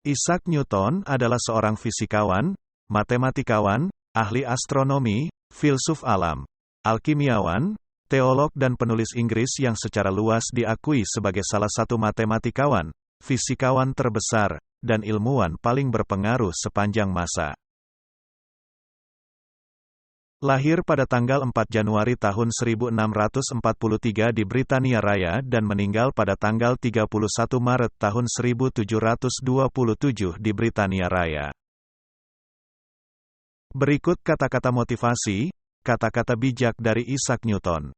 Isaac Newton adalah seorang fisikawan, matematikawan, ahli astronomi, filsuf alam, alkimiawan, teolog dan penulis Inggris yang secara luas diakui sebagai salah satu matematikawan, fisikawan terbesar, dan ilmuwan paling berpengaruh sepanjang masa. Lahir pada tanggal 4 Januari tahun 1643 di Britania Raya dan meninggal pada tanggal 31 Maret tahun 1727 di Britania Raya. Berikut kata-kata motivasi, kata-kata bijak dari Isaac Newton.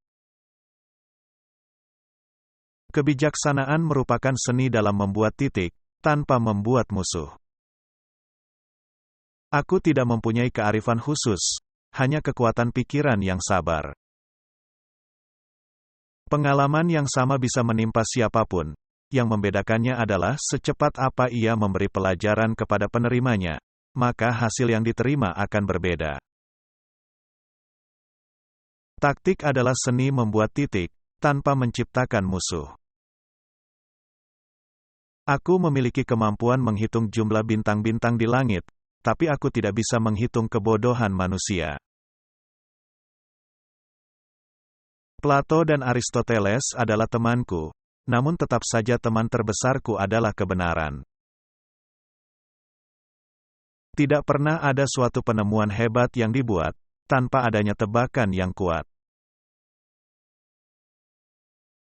Kebijaksanaan merupakan seni dalam membuat titik, tanpa membuat musuh. Aku tidak mempunyai kearifan khusus, hanya kekuatan pikiran yang sabar. Pengalaman yang sama bisa menimpa siapapun. Yang membedakannya adalah secepat apa ia memberi pelajaran kepada penerimanya, maka hasil yang diterima akan berbeda. Taktik adalah seni membuat titik, tanpa menciptakan musuh. Aku memiliki kemampuan menghitung jumlah bintang-bintang di langit, tapi aku tidak bisa menghitung kebodohan manusia. Plato dan Aristoteles adalah temanku, namun tetap saja teman terbesarku adalah kebenaran. Tidak pernah ada suatu penemuan hebat yang dibuat, tanpa adanya tebakan yang kuat.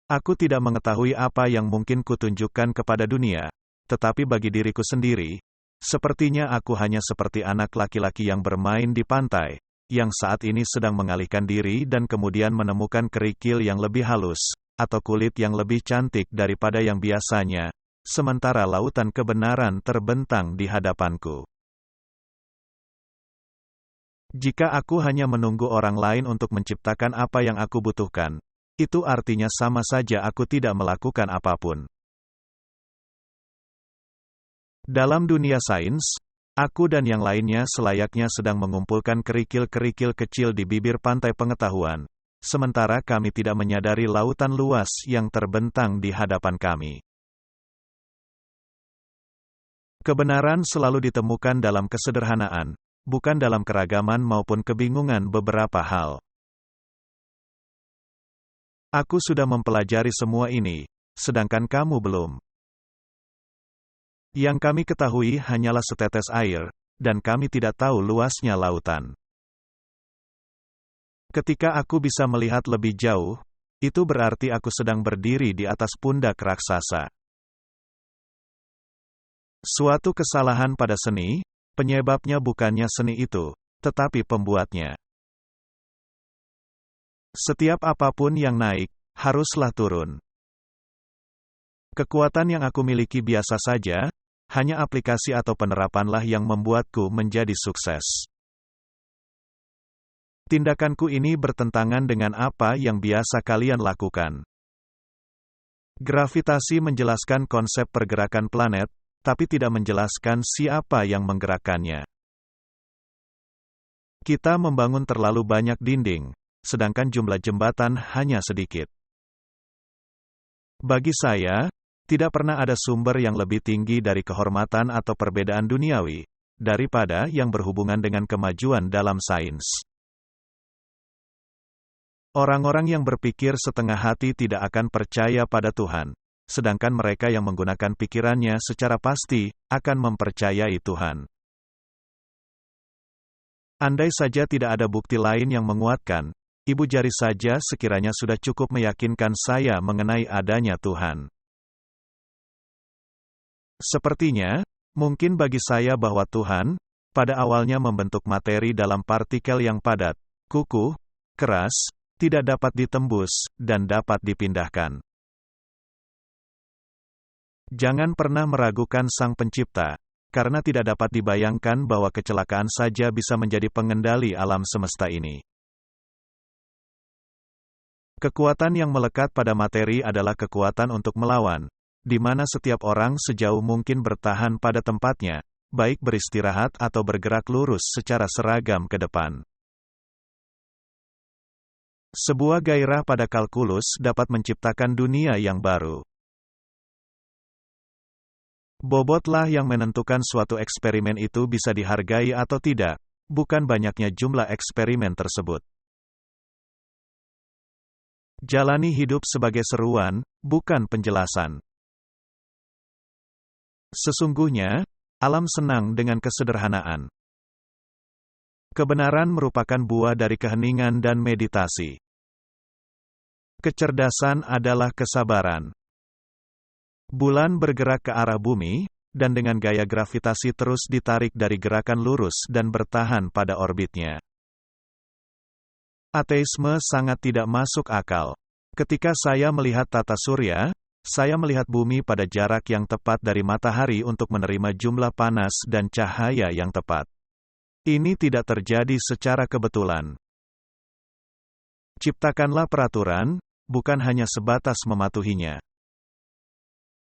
Aku tidak mengetahui apa yang mungkin kutunjukkan kepada dunia, tetapi bagi diriku sendiri, sepertinya aku hanya seperti anak laki-laki yang bermain di pantai, yang saat ini sedang mengalihkan diri dan kemudian menemukan kerikil yang lebih halus, atau kulit yang lebih cantik daripada yang biasanya, sementara lautan kebenaran terbentang di hadapanku. Jika aku hanya menunggu orang lain untuk menciptakan apa yang aku butuhkan, itu artinya sama saja aku tidak melakukan apapun. Dalam dunia sains, aku dan yang lainnya selayaknya sedang mengumpulkan kerikil-kerikil kecil di bibir pantai pengetahuan, sementara kami tidak menyadari lautan luas yang terbentang di hadapan kami. Kebenaran selalu ditemukan dalam kesederhanaan, bukan dalam keragaman maupun kebingungan beberapa hal. Aku sudah mempelajari semua ini, sedangkan kamu belum. Yang kami ketahui hanyalah setetes air, dan kami tidak tahu luasnya lautan. Ketika aku bisa melihat lebih jauh, itu berarti aku sedang berdiri di atas pundak raksasa. Suatu kesalahan pada seni, penyebabnya bukannya seni itu, tetapi pembuatnya. Setiap apapun yang naik, haruslah turun. Kekuatan yang aku miliki biasa saja, hanya aplikasi atau penerapanlah yang membuatku menjadi sukses. Tindakanku ini bertentangan dengan apa yang biasa kalian lakukan. Gravitasi menjelaskan konsep pergerakan planet, tapi tidak menjelaskan siapa yang menggerakkannya. Kita membangun terlalu banyak dinding, sedangkan jumlah jembatan hanya sedikit. Bagi saya, tidak pernah ada sumber yang lebih tinggi dari kehormatan atau perbedaan duniawi, daripada yang berhubungan dengan kemajuan dalam sains. Orang-orang yang berpikir setengah hati tidak akan percaya pada Tuhan, sedangkan mereka yang menggunakan pikirannya secara pasti, akan mempercayai Tuhan. Andai saja tidak ada bukti lain yang menguatkan, ibu jari saja sekiranya sudah cukup meyakinkan saya mengenai adanya Tuhan. Sepertinya, mungkin bagi saya bahwa Tuhan, pada awalnya membentuk materi dalam partikel yang padat, kukuh, keras, tidak dapat ditembus, dan dapat dipindahkan. Jangan pernah meragukan Sang Pencipta, karena tidak dapat dibayangkan bahwa kecelakaan saja bisa menjadi pengendali alam semesta ini. Kekuatan yang melekat pada materi adalah kekuatan untuk melawan, di mana setiap orang sejauh mungkin bertahan pada tempatnya, baik beristirahat atau bergerak lurus secara seragam ke depan. Sebuah gairah pada kalkulus dapat menciptakan dunia yang baru. Bobotlah yang menentukan suatu eksperimen itu bisa dihargai atau tidak, bukan banyaknya jumlah eksperimen tersebut. Jalani hidup sebagai seruan, bukan penjelasan. Sesungguhnya, alam senang dengan kesederhanaan. Kebenaran merupakan buah dari keheningan dan meditasi. Kecerdasan adalah kesabaran. Bulan bergerak ke arah bumi, dan dengan gaya gravitasi terus ditarik dari gerakan lurus dan bertahan pada orbitnya. Ateisme sangat tidak masuk akal. Ketika saya melihat tata surya, saya melihat bumi pada jarak yang tepat dari matahari untuk menerima jumlah panas dan cahaya yang tepat. Ini tidak terjadi secara kebetulan. Ciptakanlah peraturan, bukan hanya sebatas mematuhinya.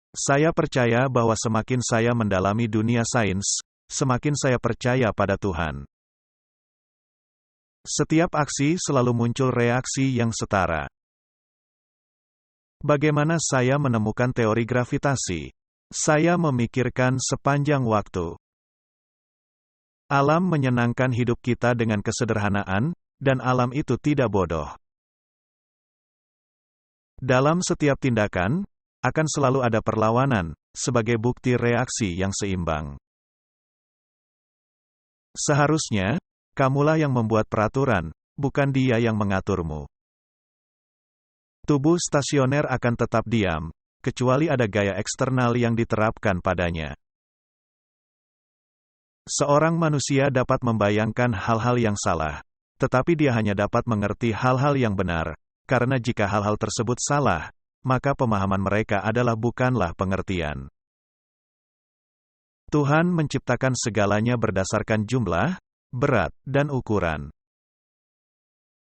Saya percaya bahwa semakin saya mendalami dunia sains, semakin saya percaya pada Tuhan. Setiap aksi selalu muncul reaksi yang setara. Bagaimana saya menemukan teori gravitasi? Saya memikirkan sepanjang waktu. Alam menyenangkan hidup kita dengan kesederhanaan, dan alam itu tidak bodoh. Dalam setiap tindakan, akan selalu ada perlawanan, sebagai bukti reaksi yang seimbang. Seharusnya, kamulah yang membuat peraturan, bukan dia yang mengaturmu. Tubuh stasioner akan tetap diam, kecuali ada gaya eksternal yang diterapkan padanya. Seorang manusia dapat membayangkan hal-hal yang salah, tetapi dia hanya dapat mengerti hal-hal yang benar, karena jika hal-hal tersebut salah, maka pemahaman mereka adalah bukanlah pengertian. Tuhan menciptakan segalanya berdasarkan jumlah, berat, dan ukuran.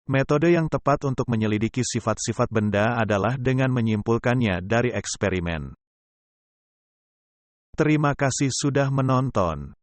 Metode yang tepat untuk menyelidiki sifat-sifat benda adalah dengan menyimpulkannya dari eksperimen. Terima kasih sudah menonton.